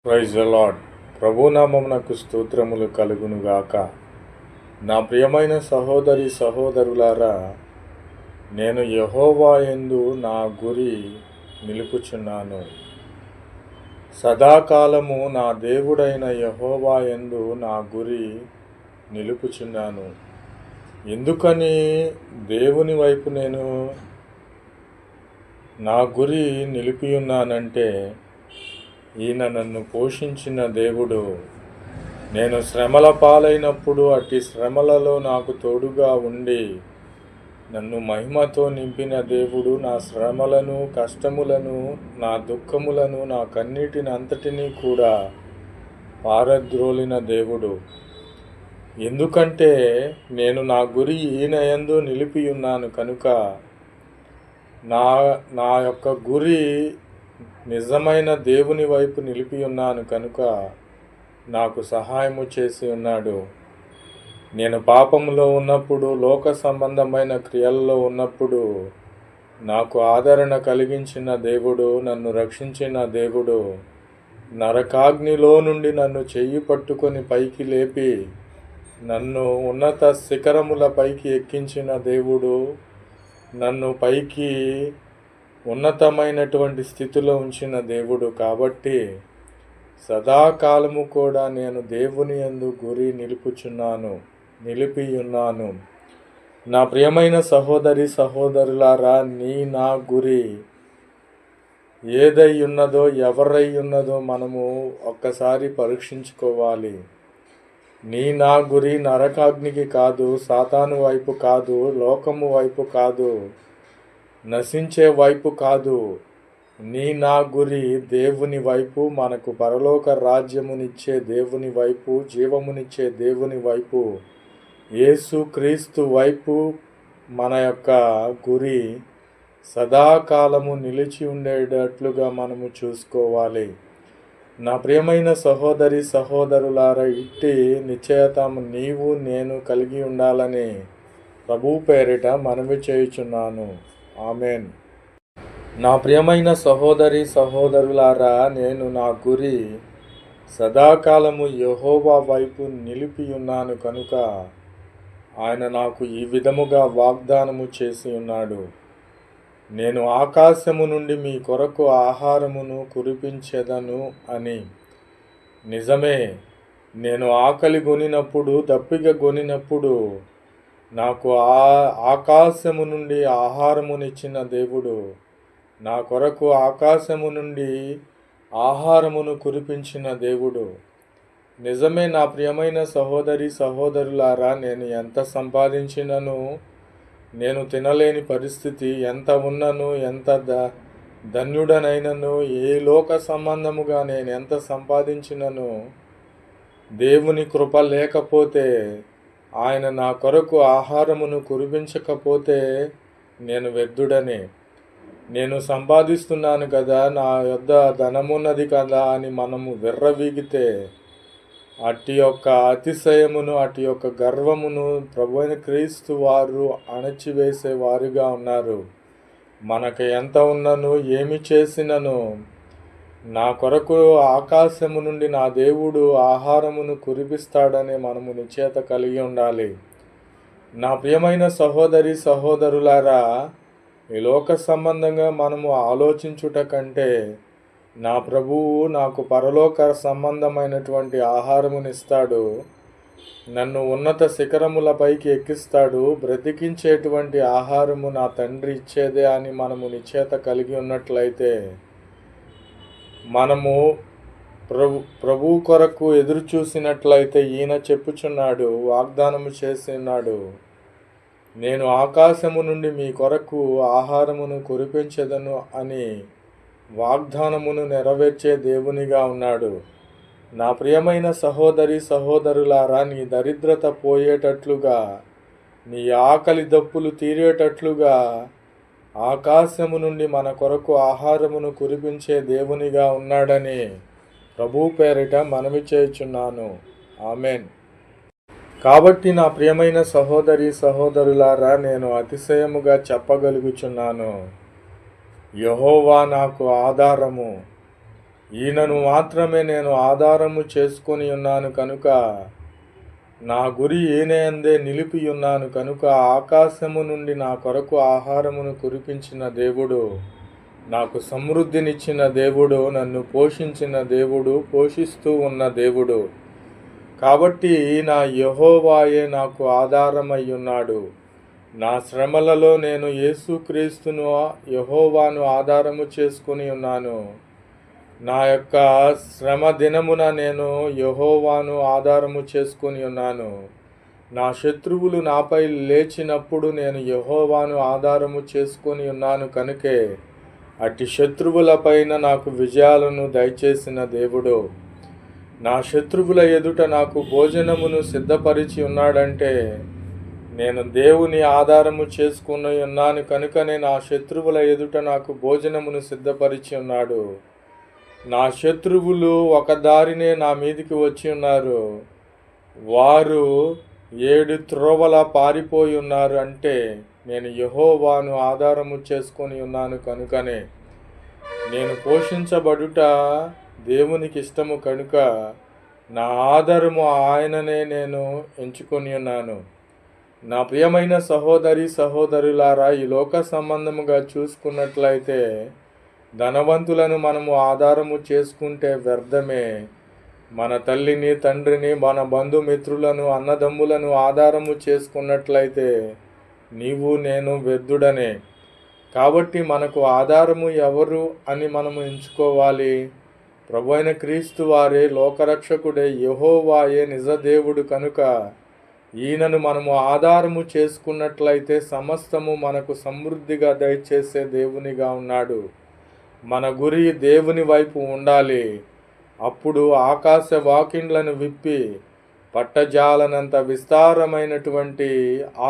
Praise the lord. ప్రభునామమునకు స్తోత్రములు కలుగునుగాక. నా ప్రియమైన సహోదరి సహోదరులారా, నేను యెహోవా యందు నా గురి నిలుపుచున్నాను. సదాకాలము నా దేవుడైన యెహోవా యందు నా గురి నిలుపుచున్నాను. ఎందుకని దేవుని వైపు నేను నా గురి నిలిపియున్నానంటే, ఈయన నన్ను పోషించిన దేవుడు. నేను శ్రమల పాలైనప్పుడు అట్టి శ్రమలలో నాకు తోడుగా ఉండి నన్ను మహిమతో నింపిన దేవుడు. నా శ్రమలను, కష్టములను, నా దుఃఖములను, నా కన్నీటిని అంతటినీ కూడా పారద్రోలిన దేవుడు. ఎందుకంటే నేను నా గురి ఈయన యందు నిలిపి ఉన్నాను కనుక, నా యొక్క గురి నిజమైన దేవుని వైపు నిలిపి ఉన్నాను కనుక నాకు సహాయము చేసి ఉన్నాడు. నేను పాపములో ఉన్నప్పుడు, లోక సంబంధమైన క్రియల్లో ఉన్నప్పుడు నాకు ఆదరణ కలిగించిన దేవుడు, నన్ను రక్షించిన దేవుడు, నరకాగ్నిలో నుండి నన్ను చెయ్యి పట్టుకొని పైకి లేపి నన్ను ఉన్నత శిఖరముల పైకి ఎక్కించిన దేవుడు, నన్ను పైకి ఉన్నతమైనటువంటి స్థితిలో ఉంచిన దేవుడు. కాబట్టి సదాకాలము కూడా నేను దేవుని యందు గురి నిలిపి ఉన్నాను. నా ప్రియమైన సహోదరి సహోదరులారా, నా గురి ఏదై ఉన్నదో, ఎవరై ఉన్నదో మనము ఒక్కసారి పరీక్షించుకోవాలి. నా గురి నరకాగ్నికి కాదు, సాతాను వైపు కాదు, లోకము వైపు కాదు, నశించే వైపు కాదు. నా గురి దేవుని వైపు, మనకు పరలోక రాజ్యమునిచ్చే దేవుని వైపు, జీవమునిచ్చే దేవుని వైపు, యేసు క్రీస్తు వైపు మన యొక్క గురి సదాకాలము నిలిచి ఉండేటట్లుగా మనము చూసుకోవాలి. నా ప్రియమైన సహోదరి సహోదరులారా, ఇట్టి నిశ్చయత నీవు నేను కలిగి ఉండాలని ప్రభు పేరిట మనవి చేయుచున్నాను. ఆమెన్. నా ప్రియమైన సహోదరి సహోదరులారా, నేను నా గురి సదాకాలము యెహోవా వైపు నిలిపి ఉన్నాను కనుక ఆయన నాకు ఈ విధముగా వాగ్దానము చేసి ఉన్నాడు. నేను ఆకాశము నుండి మీ కొరకు ఆహారమును కురిపించెదను అని. నిజమే, నేను ఆకలి గొనినప్పుడు, దప్పిక గొనినప్పుడు నాకు ఆకాశము నుండి ఆహారమునిచ్చిన దేవుడు, నా కొరకు ఆకాశము నుండి ఆహారమును కురిపించిన దేవుడు. నిజమే నా ప్రియమైన సహోదరి సహోదరులారా, నేను ఎంత సంపాదించినను, నేను తినలేని పరిస్థితి ఎంత ఉన్నను, ఎంత ధన్యుడనైనను, ఏ లోక సంబంధముగా నేను ఎంత సంపాదించినను, దేవుని కృప లేకపోతే, ఆయన నా కొరకు ఆహారమును కురిపించకపోతే నేను వ్యర్థుడనే. నేను సంపాదిస్తున్నాను కదా, నా యొద్ద ధనమున్నది కదా అని మనము విర్రవీగితే అట్టి యొక్క అతిశయమును, అట్టి యొక్క గర్వమును ప్రభువైన క్రీస్తు వారు అణచివేసే వారుగా ఉన్నారు. మనకు ఎంత ఉన్నను, ఏమి చేసినను, నా కొరకు ఆకాశము నుండి నా దేవుడు ఆహారమును కురిపిస్తాడని మనము నిశ్చయత కలిగి ఉండాలి. నా ప్రియమైన సహోదరి సహోదరులారా, ఈ లోక సంబంధంగా మనము ఆలోచించుట కంటే, నా ప్రభువు నాకు పరలోక సంబంధమైనటువంటి ఆహారమునిస్తాడు, నన్ను ఉన్నత శిఖరముల పైకి ఎక్కిస్తాడు, బ్రతికించేటువంటి ఆహారము నా తండ్రి ఇచ్చేదే అని మనము నిశ్చయత కలిగి ఉన్నట్లయితే, మనము ప్రభు కొరకు ఎదురు చూసినట్లయితే, ఈయన చెప్పుచున్నాడు, వాగ్దానము చేస్తున్నాడు, నేను ఆకాశము నుండి మీ కొరకు ఆహారమును కురిపించెదను అని వాగ్దానమును నెరవేర్చే దేవునిగా ఉన్నాడు. నా ప్రియమైన సహోదరి సహోదరులారా, నీ దరిద్రత పోయేటట్లుగా, నీ ఆకలి దప్పులు తీరేటట్లుగా ఆకాశము నుండి మన కొరకు ఆహారమును కురిపించే దేవునిగా ఉన్నాడని ప్రభు పేరిట మనవి చేయుచున్నాను. ఆమెన్. కాబట్టి నా ప్రియమైన సహోదరి సహోదరులారా, నేను అతిశయముగా చెప్పగలుగుచున్నాను, యెహోవా నాకు ఆధారము, ఈయనను మాత్రమే నేను ఆధారము చేసుకొని ఉన్నాను కనుక, నా గురి ఈయనందే నిలిపి ఉన్నాను కనుక, ఆకాశము నుండి నా కొరకు ఆహారమును కురిపించిన దేవుడు, నాకు సమృద్ధినిచ్చిన దేవుడు, నన్ను పోషించిన దేవుడు, పోషిస్తూ ఉన్న దేవుడు. కాబట్టి నా యెహోవాయే నాకు ఆధారమై ఉన్నాడు. నా శ్రమలలో నేను యేసుక్రీస్తును యెహోవాను ఆధారము చేసుకుని ఉన్నాను. నా యొక్క శ్రమ దినమున నేను యెహోవాను ఆధారము చేసుకుని ఉన్నాను. నా శత్రువులు నాపై లేచినప్పుడు నేను యెహోవాను ఆధారము చేసుకొని ఉన్నాను కనుకే అట్టి శత్రువులపైన నాకు విజయాలను దయచేసిన దేవుడు. నా శత్రువుల ఎదుట నాకు భోజనమును సిద్ధపరిచి ఉన్నాడంటే, నేను దేవుని ఆధారము చేసుకుని ఉన్నాను కనుకనే నా శత్రువుల ఎదుట నాకు భోజనమును సిద్ధపరిచి ఉన్నాడు. నా శత్రువులు ఒక దారినే నా మీదికి వచ్చి ఉన్నారు, వారు 7 త్రోవల పారిపోయి ఉన్నారు. అంటే నేను యెహోవాను ఆధారము చేసుకొని ఉన్నాను కనుకనే. నేను పోషించబడుట దేవునికి ఇష్టము కనుక నా ఆధారము ఆయననే నేను ఎంచుకొని ఉన్నాను. నా ప్రియమైన సహోదరి సహోదరులారా, ఈ లోక సంబంధముగా చూసుకున్నట్లయితే ధనవంతులను మనము ఆధారము చేసుకుంటే వ్యర్థమే. మన తల్లిని తండ్రిని మన బంధుమిత్రులను అన్నదమ్ములను ఆధారము చేసుకున్నట్లయితే నీవు నేను వ్యర్థుడనే. కాబట్టి మనకు ఆధారము ఎవరు అని మనము ఎంచుకోవాలి. ప్రభువైన క్రీస్తు వారే లోకరక్షకుడే, యెహోవాయే నిజదేవుడు కనుక ఈయనను మనము ఆధారము చేసుకున్నట్లయితే సమస్తము మనకు సమృద్ధిగా దయచేసే దేవునిగా ఉన్నాడు. మన గురి దేవుని వైపు ఉండాలి. అప్పుడు ఆకాశ వాకిండ్లను విప్పి పట్టజాలనంత విస్తారమైనటువంటి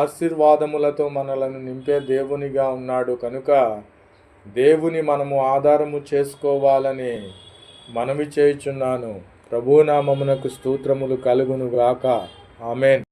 ఆశీర్వాదములతో మనలను నింపే దేవునిగా ఉన్నాడు కనుక దేవుని మనము ఆధారము చేసుకోవాలని మనవి చేయుచున్నాను. ప్రభునామమునకు స్తోత్రములు కలుగును గాక. ఆమేన్.